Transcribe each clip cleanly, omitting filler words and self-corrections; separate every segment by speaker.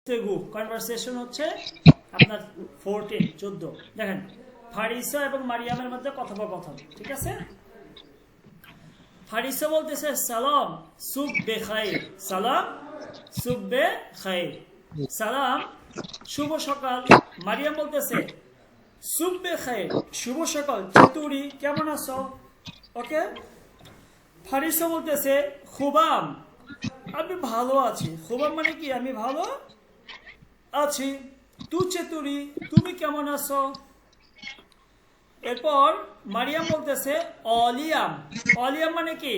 Speaker 1: তেগু conversation হচ্ছে আপনার 14 দেখেন ফারিসা এবং মারিয়ামের মধ্যে কথোপকথন ঠিক আছে ফারিসা বলতেছে সালাম সুব বেখাইর সালাম সুব বেখাইর সালাম শুভ সকাল মারিয়াম বলতেছে সুব বেখাইর শুভ সকাল চিতুরি কেমন আছো ওকে ফারিসা বলতেছে খুবাম আমি ভালো আছি খুবাম মানে কি আমি ভালো আছি তু চেতুরি তুমি কেমন আছো এরপর মারিয়াম বলতেছে অলিয়াম অলিয়াম মানে কি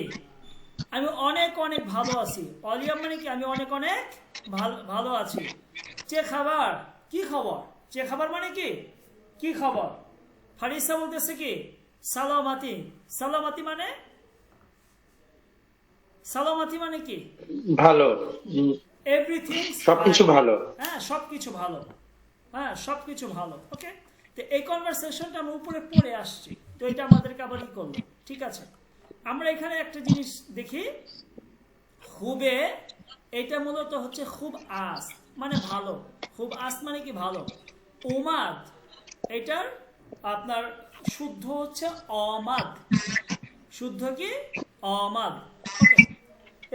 Speaker 1: আমি অনেক অনেক ভালো আছি অলিয়াম মানে কি আমি অনেক অনেক ভালো আছি চে খাবার কি খবর চে খাবার মানে কি কি খবর ফারিসা বলতেছে কি সালামাতি সালামাতি মানে সালামাতি মানে কি
Speaker 2: ভালো
Speaker 1: এভরিথিং
Speaker 2: সবকিছু ভালো
Speaker 1: হ্যাঁ সবকিছু ভালো হ্যাঁ সবকিছু ভালো ওকে তো এই কনভারসেশনটা আমরা উপরে পড়ে আসছি তো এটা আমাদেরকে আবার কি করলো ঠিক আছে আমরা এখানে একটা জিনিস দেখি খুবে এটা মূলত হচ্ছে খুব আস মানে ভালো খুব আস মানে কি ভালো ওমাদ এটার আপনার শুদ্ধ হচ্ছে অমাদ শুদ্ধ কি অমাদ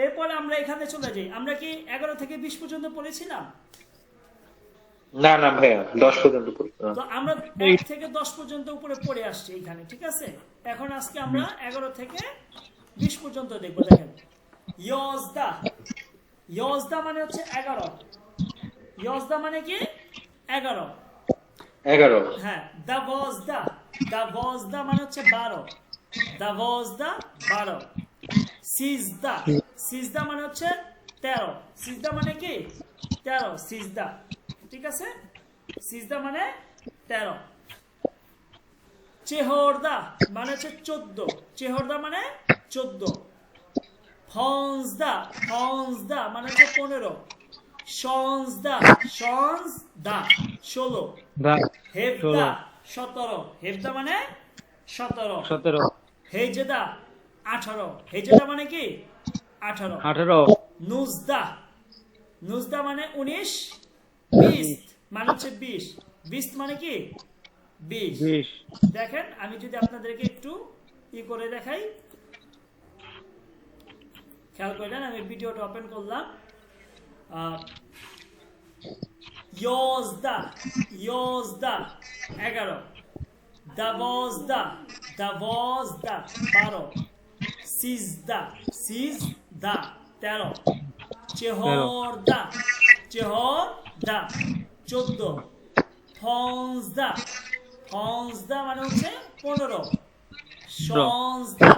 Speaker 1: এরপরে আমরা এখানে চলে যাই আমরা কি 11 থেকে 20 পর্যন্ত পড়েছিলাম
Speaker 2: না না ভাইয়া 10 পর্যন্ত
Speaker 1: তো আমরা 1 থেকে 10 পর্যন্ত উপরে পড়ে আসছি এখানে ঠিক আছে এখন আজকে আমরা 11 থেকে 20 পর্যন্ত দেখব দেখেন ইয়জদা ইয়জদা মানে হচ্ছে 11 ইয়জদা মানে কি 11
Speaker 2: 11
Speaker 1: হ্যাঁ দাভজদা মানে হচ্ছে 12 দাভজদা 12 সিজদা সিজদা মানে হচ্ছে 13 সিজদা মানে কি 13 সিজদা ঠিক আছে সিজদা মানে 13 চেহরদা মানে হচ্ছে 14 চেহরদা মানে 14 ফঞ্জদা ফঞ্জদা মানে হচ্ছে 15 শনজদা শনজদা 16 হেফদা 17 হেফদা মানে 17 হেজদা 18 হেজদা মানে কি 18 নুজদা নুজদা মানে 19 20 মানে হচ্ছে 20 মানে কি 20 দেখেন আমি যদি আপনাদেরকে একটু করে দেখাই খেয়াল করলেন আমি ভিডিওটা ওপেন করলাম ইয়জদা ইয়জদা 11 দাভজদা দাভজদা 12 সিজদা সিজদা 13 চেহরদা চেহরদা 14 ফঞ্জদা ফঞ্জদা মানে হচ্ছে 15 শনজদা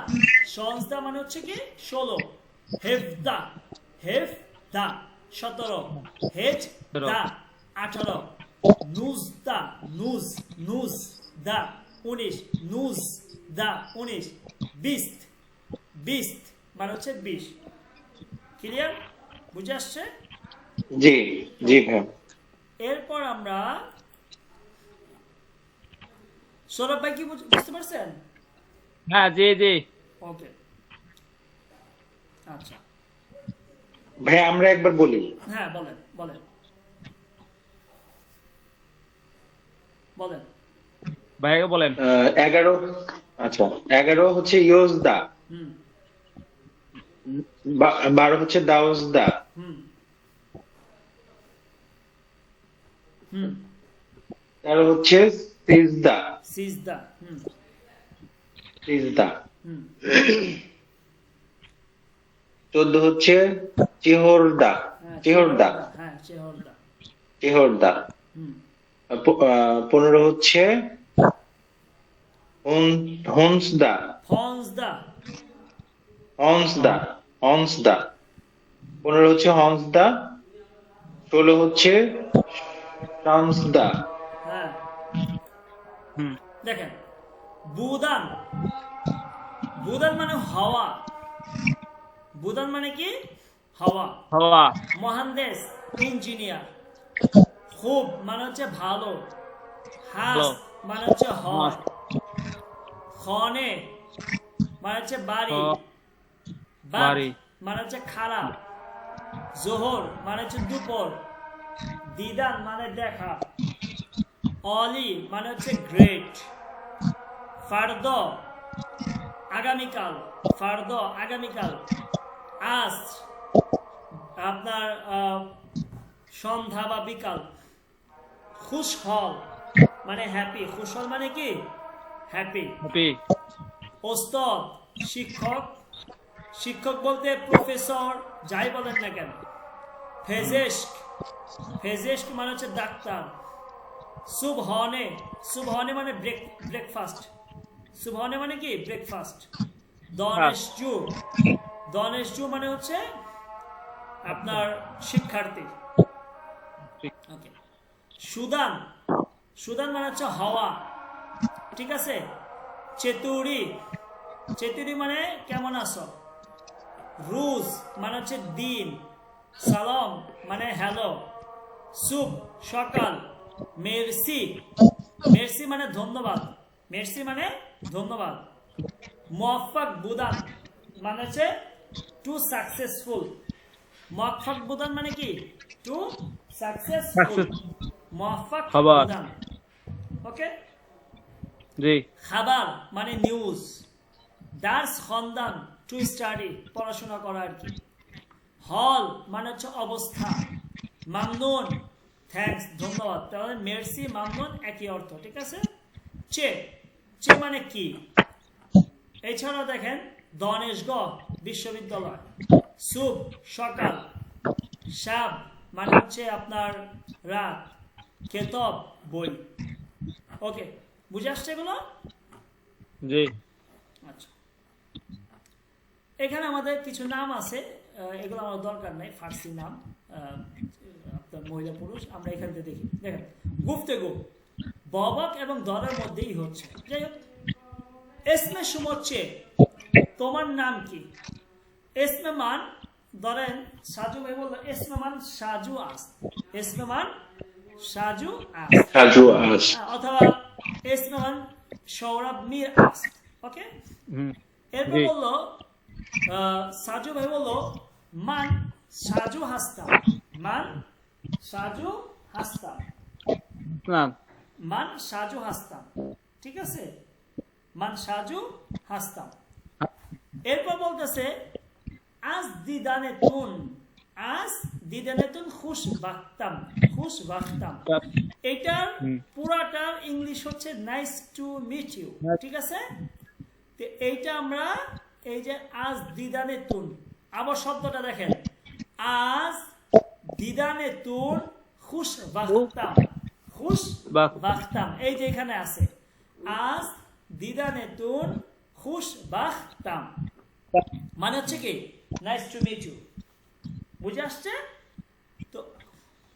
Speaker 1: শনজদা মানে হচ্ছে কি 16 হেফদা হেফদা 17 হেজদা 18 নুজদা নুজ নুজদা 19 নুজদা 19 বিস্ত বিস্ত মানে হচ্ছে 20 ক্লিয়ার বুঝে আসছে
Speaker 2: জি জি ভাই
Speaker 1: এরপর আমরা সৌরভ ভাই কি বুঝতে পারছেন
Speaker 3: হ্যাঁ জি জি
Speaker 1: ওকে আচ্ছা
Speaker 2: ভাই আমরা একবার বলি
Speaker 1: হ্যাঁ বলেন বলেন বলেন
Speaker 3: ভাইকে বলেন
Speaker 2: 11 আচ্ছা 11 হচ্ছে ইয়জদা
Speaker 1: হুম
Speaker 2: 12 হচ্ছে দাওজদা
Speaker 1: হুম হুম
Speaker 2: 13 হচ্ছে সিজদা
Speaker 1: সিজদা হুম
Speaker 2: সিজদা
Speaker 1: হুম
Speaker 2: 14 হচ্ছে চেহরদা
Speaker 1: হ্যাঁ
Speaker 2: চেহরদা
Speaker 1: হ্যাঁ চেহরদা
Speaker 2: চেহরদা
Speaker 1: হুম
Speaker 2: 15 হচ্ছে হনসদা
Speaker 1: ফঞ্জদা
Speaker 2: হনসদা হনসদা 15 হচ্ছে হনসদা 16 হচ্ছে শামসদা
Speaker 1: হ্যাঁ
Speaker 3: হুম
Speaker 1: দেখেন বুদান বুদান মানে হাওয়া বুদান মানে কি হাওয়া
Speaker 3: হওয়া
Speaker 1: মহানদেশ ইঞ্জিনিয়ার খুব মানে হচ্ছে ভালো হাস
Speaker 3: ভালো।
Speaker 1: মানে হচ্ছে হয় খনে মানে হচ্ছে বাড়ি বাদ
Speaker 3: বাড়ি।
Speaker 1: মানে হচ্ছে খারাপ জোহর মানে হচ্ছে দুপুর দিদান মানে দেখা, অলি মানে হচ্ছে গ্রেট, ফার্দ আগামীকাল, ফার্দ আগামীকাল, আজ আপনার সন্ধ্যা বা বিকাল, খুশ হল মানে হ্যাপি, খুশ হল মানে কি হ্যাপি,
Speaker 3: হ্যাপি,
Speaker 1: ওস্তাদ শিক্ষক, শিক্ষক বলতে প্রফেসর যাই বলেন না কেন, ফেজেস্ক, ফেজেস্ক মানে হচ্ছে ডাক্তার, সুবহনে, সুবহনে মানে ব্রেকফাস্ট, সুবহনে মানে কি ব্রেকফাস্ট, দনেশজু, দনেশজু মানে হচ্ছে আপনার শিক্ষার্থী। ওকে, সুদান, সুদান মানে হচ্ছে হাওয়া, ঠিক আছে। চেতুরি, চেতুরি মানে কেমন আছো। রুজ মানে হচ্ছে দিন, সালাম মানে হ্যালো, সুব সকাল, মেরসি, মেরসি মানে ধন্যবাদ, মেরসি মানে ধন্যবাদ, মুয়াফফাক বুদান মানে হচ্ছে টু সাকসেসফুল, মুয়াফফাক বুদান মানে কি টু সাকসেসফুল, মুয়াফফাক
Speaker 3: খাবার।
Speaker 1: বুদান। ওকে,
Speaker 3: জি,
Speaker 1: খাবার মানে নিউজ, দার্স খন্দান টু স্টাডি পড়াশোনা করা আর কি, হল মানে হচ্ছে অবস্থা, মামনুন থ্যাঙ্কস ধন্যবাদ, তাহলে মেরসি মামনুন একই অর্থ, ঠিক আছে। চে, চে মানে কি। এছাড়াও দেখেন দনেশগড় বিশ্ববিদ্যালয়, সুব সকাল, শাব মানে হচ্ছে আপনার রাত, কেতব বই। ওকে, বুঝে আসছে এগুলো?
Speaker 3: জি,
Speaker 1: আচ্ছা, এখানে আমাদের কিছু নাম আছে, এগুলো আমার দরকার নাই, ফার্সি নাম, আপনার মহিলা পুরুষ, আমরা এখান থেকে দেখি। দেখেন গুফতেগু ববক এবং দরের মধ্যেই হচ্ছে। যাই হোক, এসমে সুমচ্ছে তোমার নাম কি, এসমে মান, ধরেন সাজু ভাই বললো এসমে মান সাজু আস, এসমে মান সাজু আস,
Speaker 2: সাজু আস,
Speaker 1: অথবা এসমে মান সৌরভ মীর আস। ওকে,
Speaker 3: হুম,
Speaker 1: এরপর
Speaker 3: জি।
Speaker 1: বললো সাজু ভাই বললো মান সাজু হাসতাম, মান সাজু হাসতাম,
Speaker 3: না,
Speaker 1: মান সাজু হাসতাম, ঠিক আছে, মান সাজু হাসতাম। এরপর বলতেছে আজ দিদানে তুন, আজ দিদানে তুন খুশ বাখতাম, খুশ বাখতাম। এটার পুরাটার ইংলিশ হচ্ছে নাইস টু মিট ইউ, ঠিক আছে। তো এইটা আমরা এই যে আজ দিদানে তুন, আবার শব্দটা দেখেন, আজ দিদানে তুন খুশ বাখতাম, খুশ বাখতাম, এই যে এখানে আছে আজ দিদানে তুন খুশ বাখতাম, মানে হচ্ছে কি নাইস টু মিট ইউ। বুঝে আসছে তো?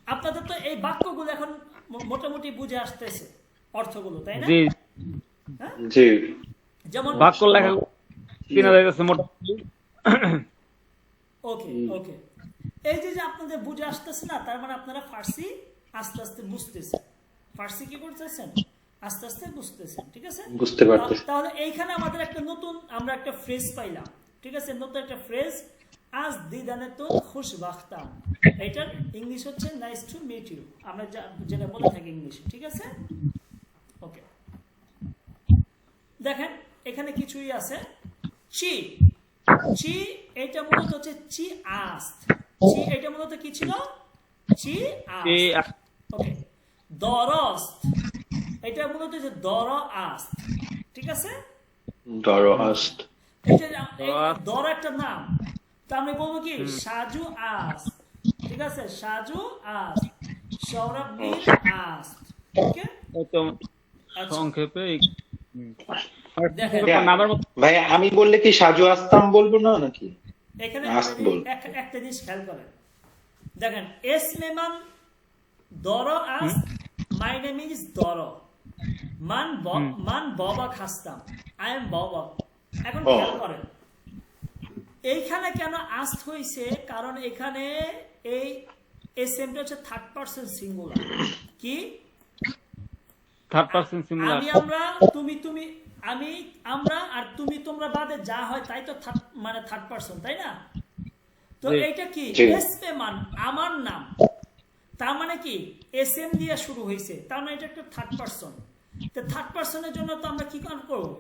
Speaker 1: আপনাদের তো এই বাক্যগুলো এখন মোটামুটি বুঝে আসতেছে অর্থগুলো, তাই না?
Speaker 3: জি,
Speaker 1: হ্যাঁ?
Speaker 2: জি,
Speaker 1: যেমন
Speaker 3: বাক্য লেখা কিনা যাইতেছে মোটামুটি।
Speaker 1: ওকে ওকে, এই যে যে আপনাদের বুঝে আসতেছে না, তার মানে আপনারা ফার্সি আস্তে আস্তে বুঝতেছেন, ফার্সি কি করতেছেন আস্তে আস্তে বুঝতেছেন, ঠিক আছে।
Speaker 2: বুঝতে পারতেছি।
Speaker 1: তাহলে এইখানে আমাদের একটা নতুন আমরা একটা ফ্রেজ পাইলাম, ঠিক আছে, নতুন একটা ফ্রেজ, আজ দিদানে তো খুশ বাখতাম, এটার ইংলিশ হচ্ছে নাইস টু মিট ইউ, আমরা যেটা বলে থাকি ইংলিশে, ঠিক আছে। ওকে, দেখেন এখানে কিছুই আছে, চি, চি এটা মূলত হচ্ছে চি আস্ত, চি এটা মূলত কি ছিল, চি আস্ত। ওকে, দরস্ত এটা মূলত হচ্ছে দর আস্ত, ঠিক আছে।
Speaker 2: দরহাস্ত,
Speaker 1: দর একটা নাম, তা আমি বলবো কি সাজু আস্ত, ঠিক আছে, সাজু আস্ত, সৌরভ মীর আস্ত। ওকে,
Speaker 3: সংক্ষেপে
Speaker 1: দেখেন
Speaker 3: নামের মতো
Speaker 2: ভাই আমি বললে কি সাজু আসতাম বলবো না নাকি?
Speaker 1: এখানে
Speaker 2: আস্ত বল।
Speaker 1: একটা জিনিস খেয়াল করেন, দেখেন এস মেমান দর আস, মাই নেম ইজ দর, মান বাবা খাস্তাম, আই এম বাবা। এখন খেয়াল করেন এইখানে কেন আস্ত হয়েছে, কারণ এখানে এই এসএমটা হচ্ছে থার্ড পারসন সিঙ্গুলার, কি
Speaker 3: থার্ড পারসন সিঙ্গুলার,
Speaker 1: আমি আমরা তুমি তুমি আমি আমরা আর তুমি তোমরা বাদে যা হয় তাই তো মানে থার্ড পারসন, তাই না? তো এইটা কি এসমে মান আমার নাম, তার মানে কি এসএম দিয়ে শুরু হয়েছে, তার মানে এটা একটা থার্ড পারসন। তো থার্ড পারসনের জন্য তো আমরা কি করবো,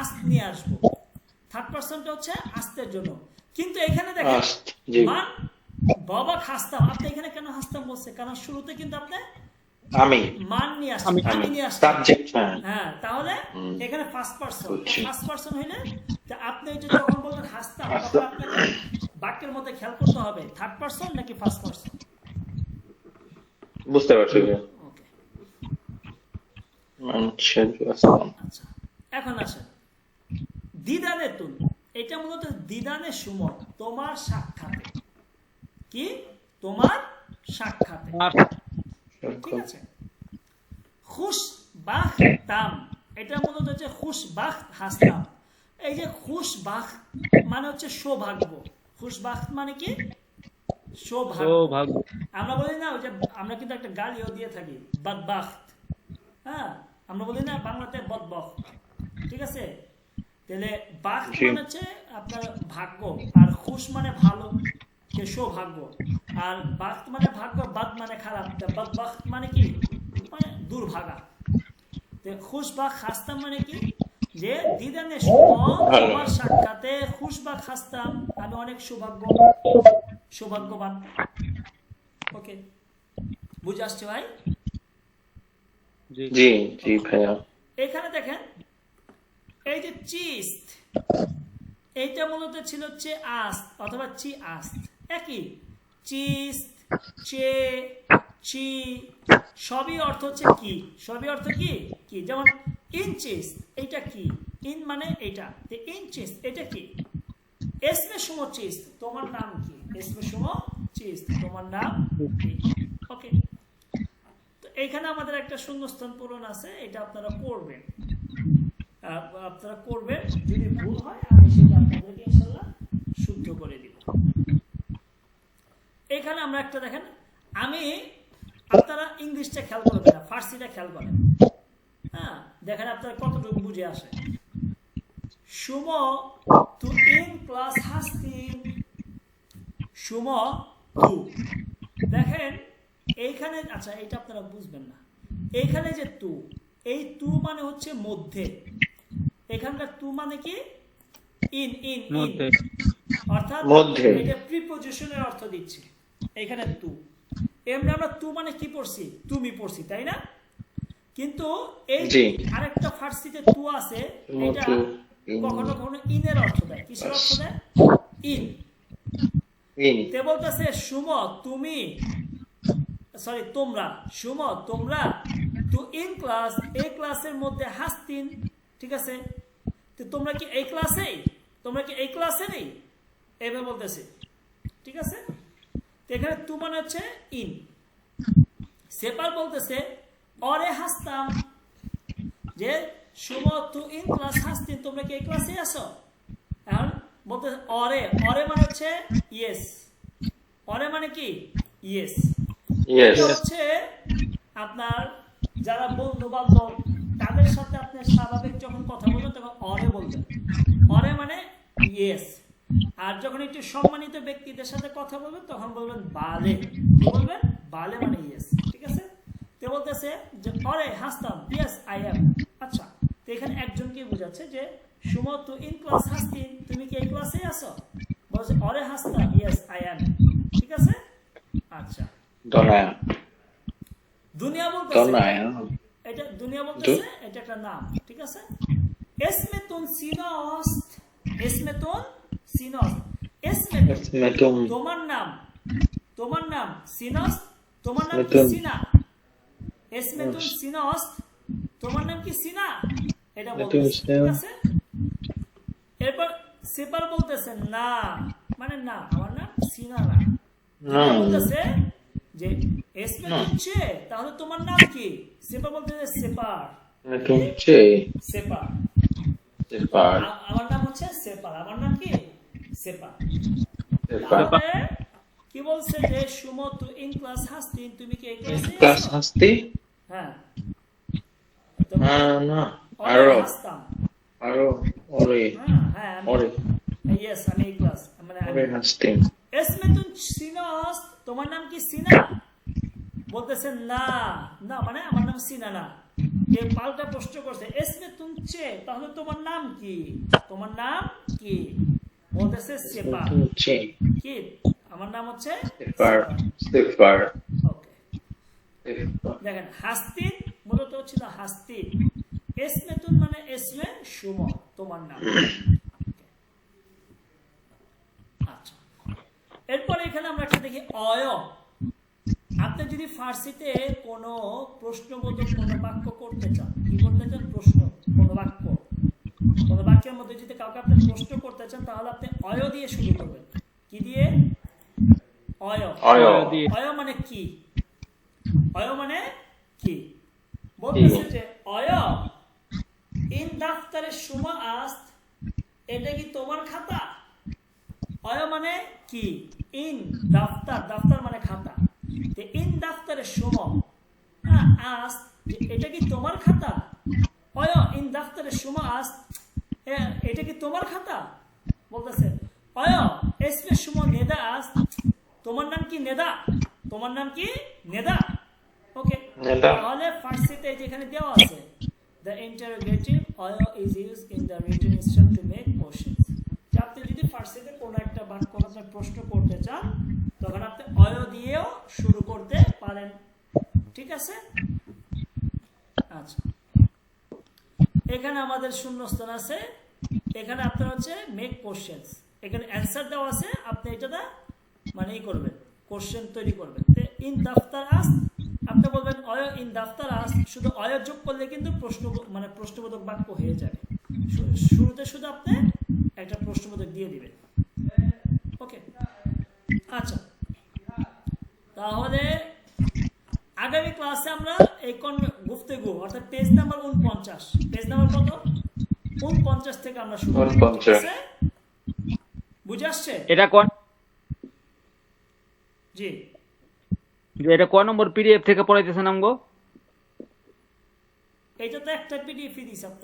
Speaker 1: আস্ত নিয়ে আসবো। থার্ড পারসনটা হচ্ছে আস্তের জন্য। কিন্তু এখানে দেখেন
Speaker 2: আস্ত, জি।
Speaker 1: মান বাবা খাস্তাম, আপনি এখানে কেন হাসতাম বলছে, কারণ শুরুতে কিন্তু আপনি
Speaker 2: আমি
Speaker 1: মান নিয়ে আসছেন, আমি নিয়ে আসছেন।
Speaker 2: সাবজেক্ট, হ্যাঁ।
Speaker 1: হ্যাঁ, তাহলে এখানে ফার্স্ট পারসন।
Speaker 2: বুঝছি।
Speaker 1: ফার্স্ট পারসন হইলে তা আপনি এই যে যখন বলবেন হাসতাম, তখন আপনাকে বাক্যের মধ্যে খেয়াল করতে হবে থার্ড পারসন নাকি ফার্স্ট পারসন।
Speaker 2: বুঝতে পারছি যে
Speaker 1: ওকে,
Speaker 2: মানুষের আসলাম।
Speaker 1: আচ্ছা এখন আসেন দিদানে তুন। এটা মূলত দিদানের সময়, তোমার সাক্ষাতে। কি তোমার সাক্ষাতে,
Speaker 3: আর
Speaker 1: ঠিক আছে। খুশ বাখ তাম, এটা মূলত হচ্ছে খুশ বাখ হাসতাম। এই যে খুশ বাখ মানে হচ্ছে সৌভাগ্য। খুশ বাখ মানে কি সৌভাগ্য।
Speaker 3: সৌভাগ্য।
Speaker 1: আমরা বলি না ওই যে, আমরা কিন্তু একটা গালিও দিয়ে থাকি বদবাখত। হ্যাঁ, আমরা বলি না বাংলাতে বদবখত, ঠিক আছে। তাহলে বাখ
Speaker 2: জি।
Speaker 1: মানে হচ্ছে আপনার ভাগ্য, আর খুশ মানে ভালো, যে সৌভাগ্য। আর বাখত মানে ভাগ্য, বাদ মানে খারাপ। বদবাখত মানে কি, মানে দুর্ভাগা। তো খুশ বা খাস্তাম মানে কি, যে দিদানে তোমার সাক্ষাতে খুশ বা খাস্তাম, আমি অনেক সৌভাগ্যবান। ওকে, বুঝে আসছে ভাই?
Speaker 3: জি
Speaker 2: জি জি ভাইয়া।
Speaker 1: এখানে দেখেন এই যে চিস্ত, এইটা মূলত ছিল হচ্ছে আস্ত অথবা চি আস্ত, একই। চিস্ত, চে, চি, সবই অর্থ হচ্ছে কি, সবই অর্থ কি কি। যেমন ইনচিস্ত, এটা কি, ইন মানে এটা, ইনচিস্ত এটা কি। এসমে সুমো চিস্ত, তোমার নাম কি, এসমে সুমো চিস্ত, তোমার নাম কি। ওকে, তো এইখানে আমাদের একটা শূন্যস্থান পূরণ আছে, এটা আপনারা করবেন। আপনারা করবেন, যদি ভুল হয় আমি সেটা আপনাদেরকে ইনশাআল্লাহ শুদ্ধ করে দিব। এখানে আমরা একটা দেখেন, আমি আপনারা ইংলিশটা খেয়াল করবেন না, ফার্সিটা খেয়াল করেন। হ্যাঁ, দেখেন আপনারা কতটুকু বুঝে আসে। সুম তু ইন ক্লাস হাস্তিন, সুম তু, দেখেন এইখানে, আচ্ছা এটা আপনারা বুঝবেন না। এইখানে যে তু, এই তু মানে হচ্ছে মধ্যে, এখানকার তু মানে কি ইন ইন ইন,
Speaker 3: মধ্যে।
Speaker 1: অর্থাৎ
Speaker 2: মধ্যে।
Speaker 1: এটা প্রিপজিশনের অর্থ দিচ্ছে এখানে তু। এমনি আমরা তু মানে কি পড়ছি, তুমি পড়ছি, তাই না? কিন্তু এই
Speaker 2: জি।
Speaker 1: আরেকটা ফার্সিতে তু আছে,
Speaker 2: তু,
Speaker 1: এটা
Speaker 2: ইন।
Speaker 1: কখনো কখনো ইনের অর্থ দেয়। কিসের অর্থ দেয়? ইন।
Speaker 2: ইন।
Speaker 1: তে বলতেছে সুম তুমি, সরি তোমরা, সুম তোমরা, তো ইন ক্লাস, এই ক্লাসের মধ্যে হাস্তিন, ঠিক আছে। তো তোমরা কি এই ক্লাসে, তোমরা কি এই ক্লাসে নেই, এভাবে বলতেছে, ঠিক আছে। তো এখানে তু মানে হচ্ছে ইন। সেপার বলতেছে অরে হাসতাম, যে সুম তু ইন ক্লাস হাস্তিন, তোমরা কি এই ক্লাসে আসো। এখন বলতেছে অরে, অরে মানে হচ্ছে ইয়েস, অরে মানে কি ইয়েস।
Speaker 2: ইয়েস।
Speaker 1: এটা হচ্ছে আপনার যারা বন্ধু বান্ধব, তাদের সাথে আপনি স্বাভাবিক যখন কথা বলবেন তখন অরে বলবেন, অরে মানে ইয়েস। আর যখন একটু সম্মানিত ব্যক্তিদের সাথে কথা বলবেন তখন বলবেন বালে, কি বলবেন, বালে মানে ইয়েস, ঠিক আছে। তো বলতেছে যে অরে হাসতাম, ইয়েস আই এম। আচ্ছা, তো এখানে একজনকে বোঝাচ্ছে যে সুমো তু ইন ক্লাস হাসতিন, তুমি কি এই ক্লাসে আসো, বলছে অরে হাসতাম, ইয়েস আই এম, ঠিক আছে। আচ্ছা,
Speaker 2: দনায়া।
Speaker 1: দুনিয়া বলতেছে,
Speaker 2: দনায়া।
Speaker 1: এটা দুনিয়া বলতেছে, এটা একটা নাম, ঠিক আছে। এসমে তুন সিনস্ত, এসমে তুন সিনস্ত, এসমে তুন তোমার নাম, তোমার নাম সিনস্ত, তোমার নাম কি সিনা। এসমে তুন সিনস্ত, তোমার নাম কি সিনা, এটা বলতেছে, ঠিক আছে। এরপর সেপার বলতেছে না, মানে না, আমার নাম সিনা না। বলতেছে যে এসমে তুচ্ছে, তাহলে তোমার নাম কি। সেপার বলতেছে সেপার,
Speaker 2: সেপার।
Speaker 1: সেপার, আমার নাম হচ্ছে সেপার, আমার নাম কি সেপার। তাহলে কি বলছে যে সুমো তু ইন ক্লাস হাস্তিন, তুমি কি এই ক্লাসে
Speaker 2: ক্লাস
Speaker 1: আছো।
Speaker 2: হাসতি।
Speaker 1: হ্যাঁ,
Speaker 2: না,
Speaker 1: আরো
Speaker 2: আরো
Speaker 1: হাসতাম,
Speaker 2: আরো ওরে
Speaker 1: হ্যাঁ
Speaker 2: ওরে
Speaker 1: ইয়েস আমি এই ক্লাস, মানে
Speaker 2: ওরে হাসতি।
Speaker 1: এসমে তুন সিনস, তোমার নাম কি সিনা। বলতেছে না, না মানে আমার নাম সিনা না। যে পাল্টা প্রশ্ন করছে এসমে তুমচে, তাহলে তোমার নাম কি? তোমার নাম কি? বলতেছে সেপা।
Speaker 2: হচ্ছে
Speaker 1: কি? আমার নাম হচ্ছে
Speaker 2: সিফার। সিফার।
Speaker 1: ওকে, দেখেন হাস্তিন মূলত ছিল হাস্তিন, এসমে তুন মানে এসমে সুম, তোমার নাম। আচ্ছা, এরপরে এখানে আমরা একটা দেখি অয়। আপনি যদি ফার্সিতে কোনো প্রশ্নবোধক কোনো বাক্য করতে চান, কি করতে চান? প্রশ্ন, কোনো বাক্য, কোনো বাক্যের মধ্যে যদি কাউকে আপনি প্রশ্ন করতে চান, তাহলে আপনি অয় দিয়ে শুরু করবেন। কি দিয়ে? অয়।
Speaker 2: অয়।
Speaker 1: অয় মানে কি? অয় মানে কি? বলতেছে যে অয় ইন দাফতারের সুমা আস্ত, এটা কি তোমার খাতা? অয় মানে কি? ইন দাফতার, দাফতার মানে খাতা। ইন দাফতারের সুমা আস্ত, এটা কি তোমার খাতা? অয় ইন দাফতারের সুমা আস্ত, এটা কি তোমার খাতা? বলতেছে অয় এসমে সুমা নেদা আস্ত, তোমার নাম কি নেদা? তোমার নাম কি নেদা? ওকে,
Speaker 2: নেদা।
Speaker 1: তাহলে ফার্সিতে যেখানে দেওয়া আছে the interrogative অয় is used in the written instruction to make questions। যে আপনি যদি ফার্সিতে কোনো একটা বাক্য আপনি প্রশ্ন করতে চান, তখন আপনি অয় দিয়েও শুরু করতে পারেন। ঠিক আছে? আচ্ছা, এখানে আমাদের শূন্যস্থান আছে, এখানে আপনার হচ্ছে মেক কোশ্চেন্স, এখানে অ্যান্সার দেওয়া আছে, আপনি এটা মানে ই করবেন, কোশ্চেন তৈরি করবেন। ইন দাফতার আস, আপনি বলবেন অয় ইন দাফতার আস, শুধু অয় যোগ করলে কিন্তু প্রশ্ন মানে প্রশ্নবোধক বাক্য হয়ে যাবে। শুরুতে শুধু আপনি একটা প্রশ্নবোধক দিয়ে দিবেন। ওকে, আচ্ছা, তাহলে আগামী ক্লাসে আমরা এই গুফতেগু অর্থাৎ পেজ নাম্বার 49, পেজ নাম্বার কত? 49 থেকে আমরা শুরু করব।
Speaker 2: 49
Speaker 1: ঠিক আছে? বুঝে আসছে?
Speaker 3: এটা কোন,
Speaker 1: জি,
Speaker 3: এটা কোন নম্বর পিডিএফ থেকে পড়াইতেছেন আমগো?
Speaker 1: এইটা তো একটা পিডিএফ দিয়েছে আপনার।